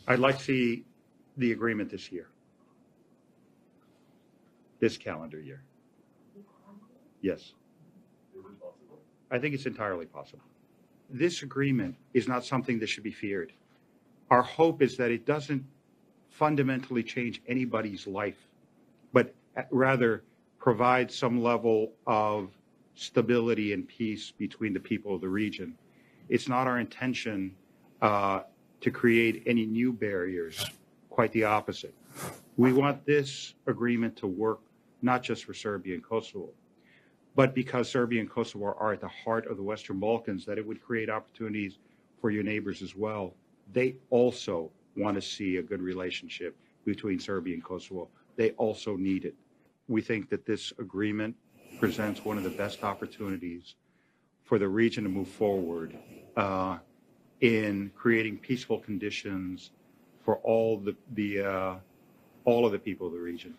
I'd like to see the agreement this year, this calendar year. Yes. I think it's entirely possible. This agreement is not something that should be feared. Our hope is that it doesn't fundamentally change anybody's life, but rather provide some level of stability and peace between the people of the region. It's not our intention to create any new barriers, quite the opposite. We want this agreement to work not just for Serbia and Kosovo, but because Serbia and Kosovo are at the heart of the Western Balkans, that it would create opportunities for your neighbors as well. They also want to see a good relationship between Serbia and Kosovo. They also need it. We think that this agreement presents one of the best opportunities for the region to move forward in creating peaceful conditions for all of the people of the region.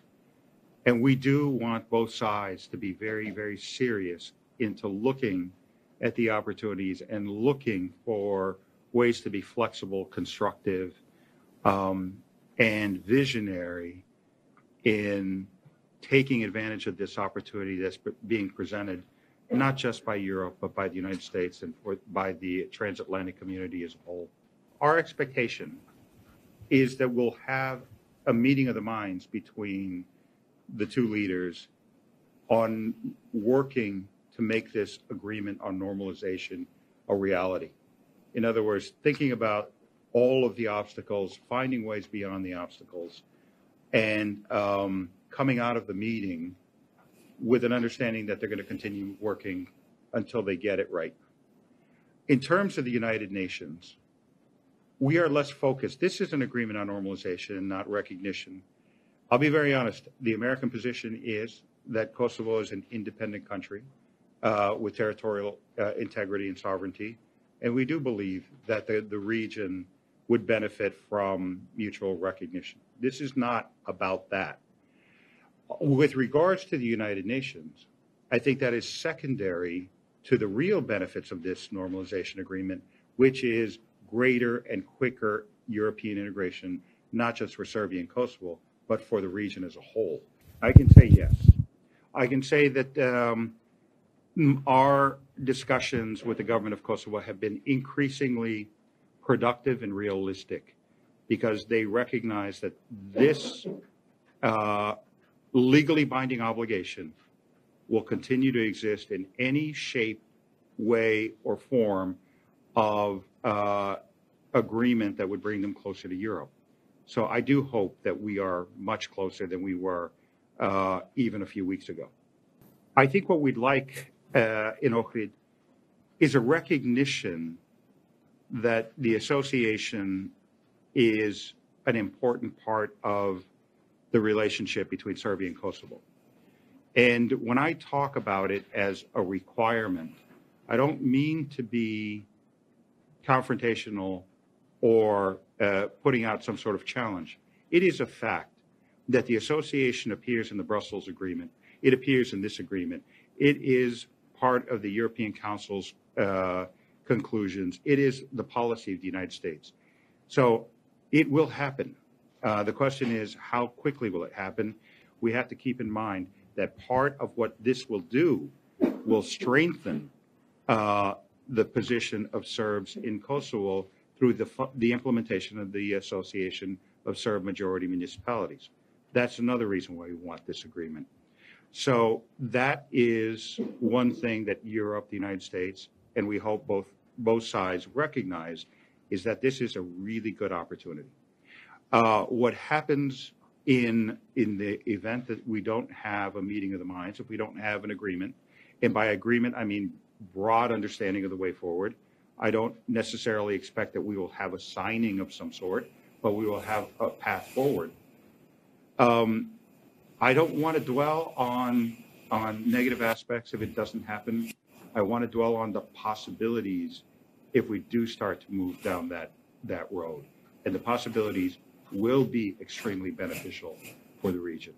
And we do want both sides to be very, very serious into looking at the opportunities and looking for ways to be flexible, constructive, and visionary in taking advantage of this opportunity that's being presented, not just by Europe, but by the United States and by the transatlantic community as a whole. Our expectation is that we'll have a meeting of the minds between the two leaders on working to make this agreement on normalization a reality. In other words, thinking about all of the obstacles, finding ways beyond the obstacles, and coming out of the meeting with an understanding that they're going to continue working until they get it right. In terms of the United Nations, we are less focused. This is an agreement on normalization, not recognition. I'll be very honest. The American position is that Kosovo is an independent country with territorial integrity and sovereignty. And we do believe that the region would benefit from mutual recognition. This is not about that. With regards to the United Nations, I think that is secondary to the real benefits of this normalization agreement, which is greater and quicker European integration, not just for Serbia and Kosovo, but for the region as a whole. I can say yes. I can say that our discussions with the government of Kosovo have been increasingly productive and realistic because they recognize that this legally binding obligation will continue to exist in any shape, way, or form of agreement that would bring them closer to Europe. So I do hope that we are much closer than we were even a few weeks ago. I think what we'd like in Ohrid is a recognition that the association is an important part of the relationship between Serbia and Kosovo. And when I talk about it as a requirement, I don't mean to be confrontational or putting out some sort of challenge. It is a fact that the association appears in the Brussels Agreement. It appears in this agreement. It is part of the European Council's conclusions. It is the policy of the United States. So it will happen. The question is, how quickly will it happen? We have to keep in mind that part of what this will do will strengthen the position of Serbs in Kosovo through the implementation of the Association of Serb Majority Municipalities. That's another reason why we want this agreement. So that is one thing that Europe, the United States, and we hope both sides recognize, is that this is a really good opportunity. What happens in the event that we don't have a meeting of the minds, if we don't have an agreement, and by agreement I mean broad understanding of the way forward, I don't necessarily expect that we will have a signing of some sort, but we will have a path forward. I don't want to dwell on negative aspects if it doesn't happen. I want to dwell on the possibilities if we do start to move down that road. And the possibilities will be extremely beneficial for the region.